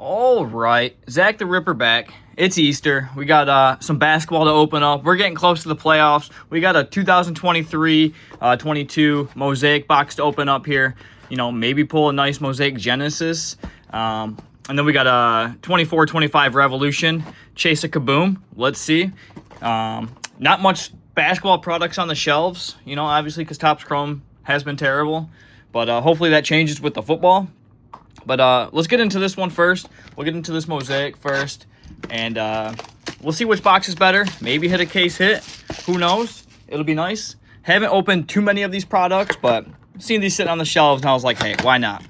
All right, Zach the Ripper back. It's Easter. We got some basketball to open up. We're getting close to the playoffs. We got a 2023-22 Mosaic box to open up here. You know, maybe pull a nice Mosaic Genesis. And then we got a 24-25 Revolution. Chase a Kaboom. Let's see. Not much basketball products on the shelves, you know, obviously because Topps Chrome has been terrible. But hopefully that changes with the football. But let's get into this one first. We'll get into this Mosaic first. And we'll see which box is better. Maybe hit a case hit. Who knows? It'll be nice. Haven't opened too many of these products, but seeing these sitting on the shelves, and I was like, hey, why not?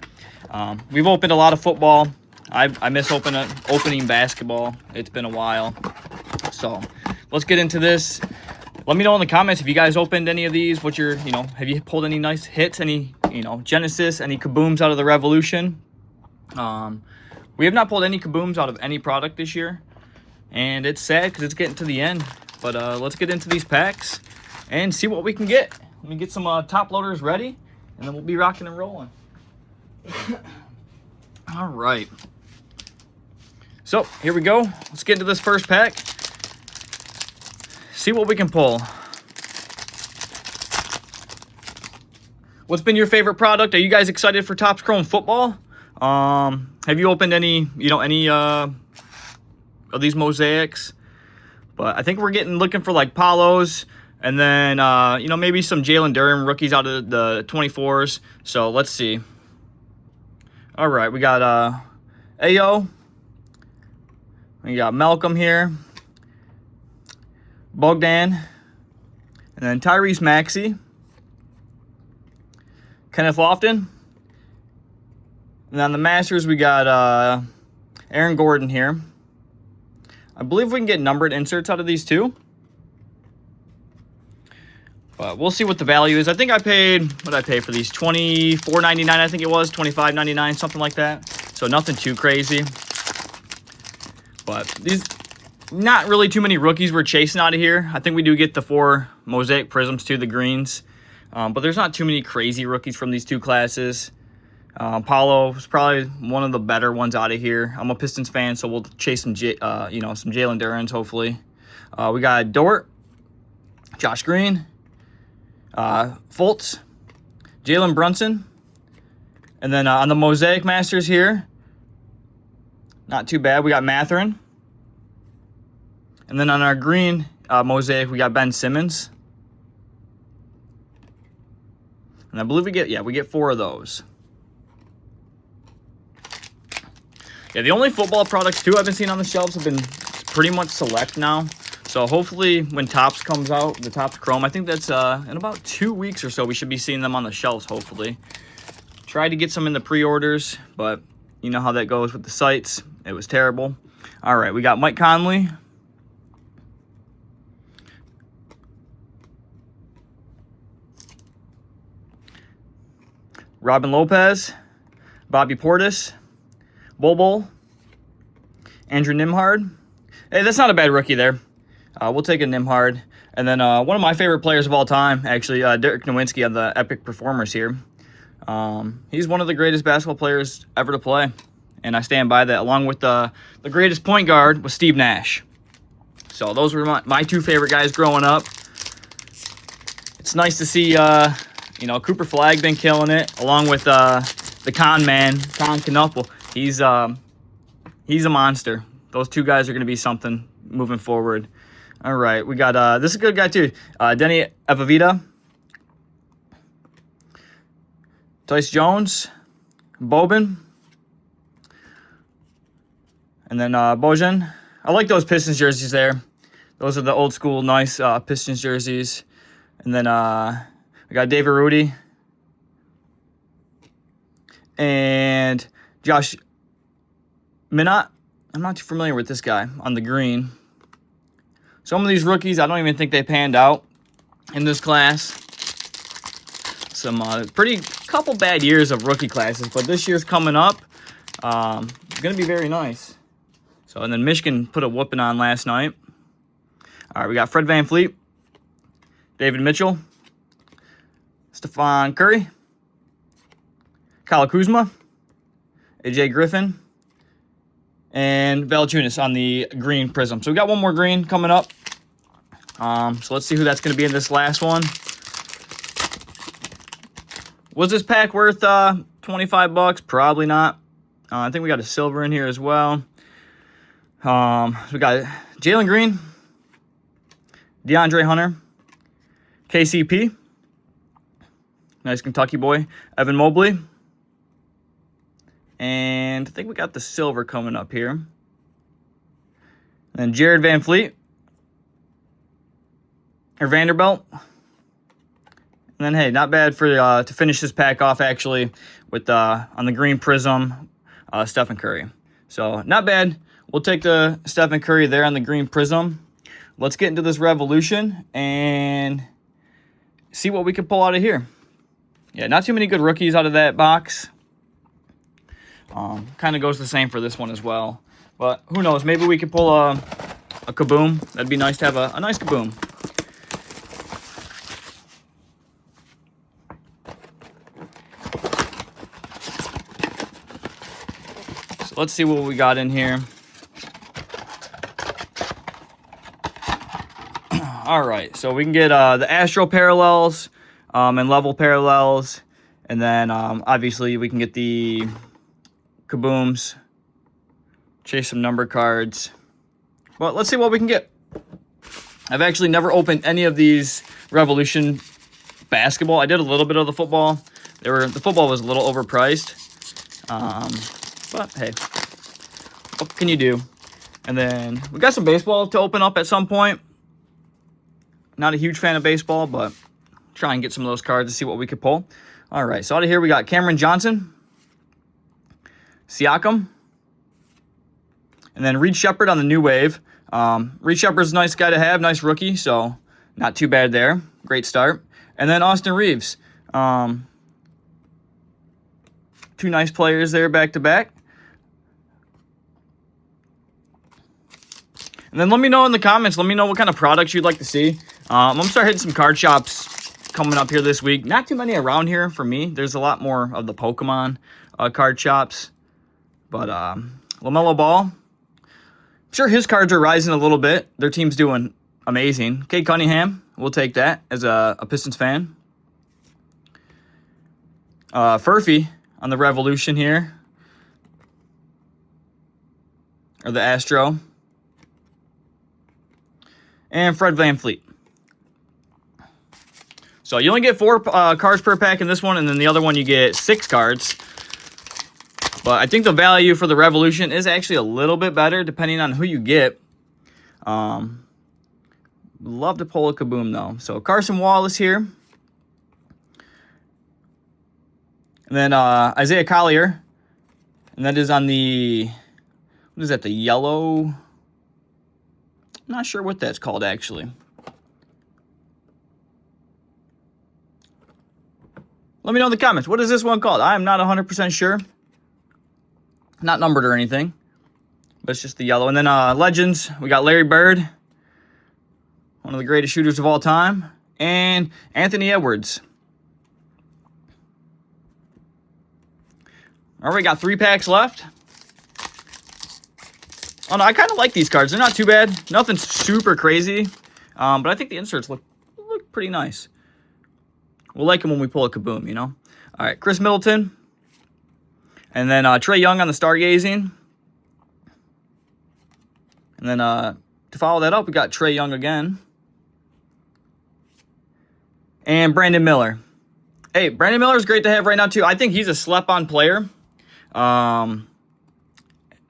We've opened a lot of football. I miss opening basketball. It's been a while. So let's get into this. Let me know in the comments if you guys opened any of these. What's your, have you pulled any nice hits? Any, Genesis, any kabooms out of the Revolution? We have not pulled any kabooms out of any product this year. And it's sad because it's getting to the end. But let's get into these packs and see what we can get. Let me get some top loaders ready, and then we'll be rocking and rolling. All right. So here we go. Let's get into this first pack. See what we can pull. What's been your favorite product? Are you guys excited for Topps Chrome football? Have you opened any of these Mosaics? But I think we're looking for like Paulos, and then maybe some Jalen Durham rookies out of the 24s. So let's see. All right, we got Ayo. We got Malcolm here. Bogdan. And then Tyrese Maxey. Kenneth Lofton. And on the Masters, we got Aaron Gordon here. I believe we can get numbered inserts out of these too. But we'll see what the value is. I think I paid, what did I pay for these? $24.99, I think it was. $25.99, something like that. So nothing too crazy. But these, not really too many rookies we're chasing out of here. I think we do get the 4 Mosaic Prisms too, the greens. But there's not too many crazy rookies from these two classes. Paulo is probably one of the better ones out of here. I'm a Pistons fan, so we'll chase some some Jalen Durans, hopefully. We got Dort, Josh Green, Fultz, Jalen Brunson. And then on the Mosaic Masters here, not too bad. We got Mathurin. And then on our green Mosaic, we got Ben Simmons. And I believe we get 4 of those. Yeah, the only football products too I've been seeing on the shelves have been pretty much select now. So hopefully when Topps comes out, the Topps Chrome, I think that's in about 2 weeks or so, we should be seeing them on the shelves, hopefully. Tried to get some in the pre-orders, but you know how that goes with the sites. It was terrible. All right, we got Mike Conley. Robin Lopez. Bobby Portis. Bol, Andrew Nimhard. Hey, that's not a bad rookie there. We'll take a Nimhard. And then one of my favorite players of all time, actually, Dirk Nowitzki on the Epic Performers here. He's one of the greatest basketball players ever to play. And I stand by that, along with the greatest point guard was Steve Nash. So those were my 2 favorite guys growing up. It's nice to see, Cooper Flagg been killing it, along with the con man, Con Knuckle. He's a monster. Those 2 guys are going to be something moving forward. All right, we got, this is a good guy too. Denny Evavita. Tyce Jones. Boban. And then Bojan. I like those Pistons jerseys there. Those are the old school, nice Pistons jerseys. And then we got David Rudy. And Josh Minot. I'm not too familiar with this guy on the green. Some of these rookies, I don't even think they panned out in this class. Some couple bad years of rookie classes, but this year's coming up. It's going to be very nice. So, and then Michigan put a whooping on last night. All right, we got Fred VanVleet, David Mitchell, Stephon Curry, Kyle Kuzma, AJ Griffin, and Valanciunas on the green prism. So we got one more green coming up. So let's see who that's going to be in this last one. Was this pack worth $25? Probably not. I think we got a silver in here as well. We got Jalen Green, DeAndre Hunter, KCP, nice Kentucky boy, Evan Mobley, and I think we got the silver coming up here. And then Jared Van Fleet, or Vanderbilt. And then, hey, not bad for to finish this pack off, actually, with on the green prism, Stephen Curry. So, not bad. We'll take the Stephen Curry there on the green prism. Let's get into this Revolution and see what we can pull out of here. Yeah, not too many good rookies out of that box. Kind of goes the same for this one as well. But who knows? Maybe we could pull a Kaboom. That'd be nice to have a nice Kaboom. So let's see what we got in here. All right, so we can get the Astro parallels and level parallels. And then, obviously, we can get the Kabooms, chase some number cards. Well, let's see what we can get. I've actually never opened any of these Revolution basketball. I did a little bit of the football. The football was a little overpriced. But, hey, what can you do? And then we got some baseball to open up at some point. Not a huge fan of baseball, but try and get some of those cards to see what we could pull. All right, so out of here we got Cameron Johnson, Siakam, and then Reed Sheppard on the new wave. Reed Sheppard's a nice guy to have, nice rookie, so not too bad there. Great start. And then Austin Reeves. Two nice players there back to back. And then let me know in the comments, let me know what kind of products you'd like to see. I'm going to start hitting some card shops coming up here this week. Not too many around here for me. There's a lot more of the Pokemon card shops. But LaMelo Ball, I'm sure his cards are rising a little bit. Their team's doing amazing. Cade Cunningham, we'll take that as a Pistons fan. Furphy on the Revolution here. Or the Astro. And Fred VanVleet. So you only get 4 cards per pack in this one, and then the other one you get 6 cards. But I think the value for the Revolution is actually a little bit better depending on who you get. Love to pull a Kaboom, though. So Carson Wallace here. And then Isaiah Collier. And that is on the, what is that, the yellow? I'm not sure what that's called, actually. Let me know in the comments. What is this one called? I am not 100% sure. Not numbered or anything. But it's just the yellow. And then Legends. We got Larry Bird. One of the greatest shooters of all time. And Anthony Edwards. All right, we got 3 packs left. Oh, no, I kind of like these cards. They're not too bad. Nothing super crazy. But I think the inserts look pretty nice. We'll like them when we pull a Kaboom, you know? All right, Chris Middleton. And then Trae Young on the Stargazing. And then to follow that up, we got Trae Young again. And Brandon Miller. Hey, Brandon Miller is great to have right now, too. I think he's a slept-on player.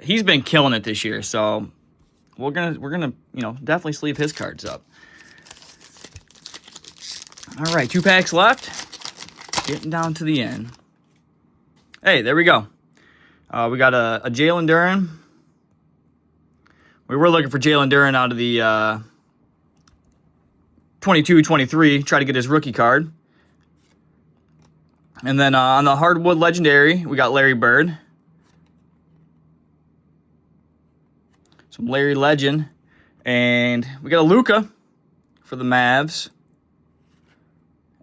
He's been killing it this year, so we're gonna definitely sleeve his cards up. All right, 2 packs left. Getting down to the end. Hey, there we go. We got a Jalen Duren. We were looking for Jalen Duren out of the 22-23. Try to get his rookie card. And then on the Hardwood Legendary, we got Larry Bird. Some Larry Legend. And we got a Luka for the Mavs.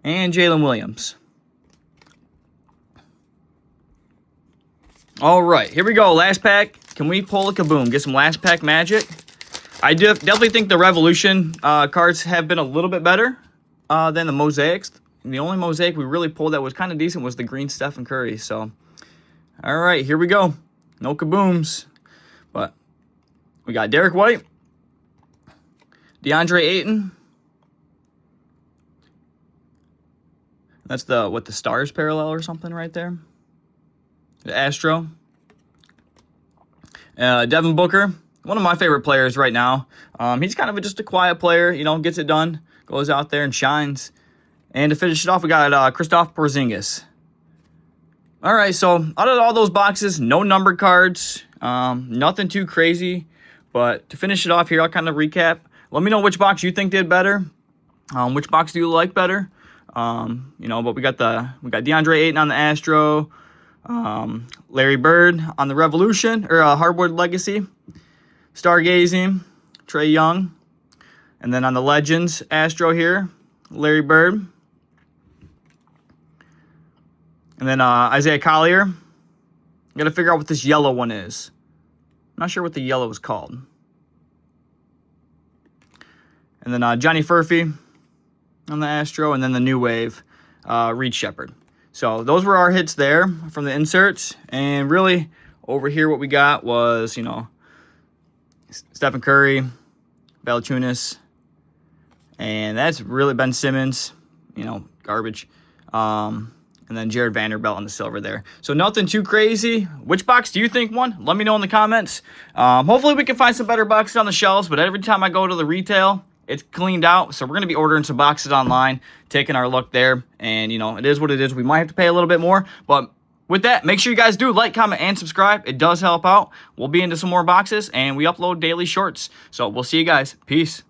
And Jalen Williams. All right, here we go. Last pack. Can we pull a Kaboom? Get some last pack magic. I definitely think the Revolution cards have been a little bit better than the Mosaics. And the only Mosaic we really pulled that was kind of decent was the green Stephen Curry. So, all right, here we go. No Kabooms. But we got Derek White, DeAndre Ayton. That's the Stars parallel or something right there. The Astro. Devin Booker, one of my favorite players right now. He's kind of just a quiet player, you know, gets it done, goes out there and shines. And to finish it off, we got Kristaps Porzingis. All right, so out of all those boxes, no numbered cards, nothing too crazy. But to finish it off here, I'll kind of recap. Let me know which box you think did better. Which box do you like better? You know, but we got DeAndre Ayton on the Astro, Larry Bird on the Revolution or Hardwood Legacy, Stargazing, Trae Young, and then on the Legends Astro here, Larry Bird, and then Isaiah Collier. Got to figure out what this yellow one is. I'm not sure what the yellow is called. And then Johnny Furphy on the Astro, and then the New Wave, Reed Shepherd. So those were our hits there from the inserts. And really, over here what we got was, you know, Stephen Curry, Valanciunas, and that's really Ben Simmons, you know, garbage. And then Jared Vanderbilt on the silver there. So nothing too crazy. Which box do you think won? Let me know in the comments. Hopefully we can find some better boxes on the shelves, but every time I go to the retail, it's cleaned out, so we're going to be ordering some boxes online, taking our look there, and, you know, it is what it is. We might have to pay a little bit more, but with that, make sure you guys do like, comment, and subscribe. It does help out. We'll be into some more boxes, and we upload daily shorts, so we'll see you guys. Peace.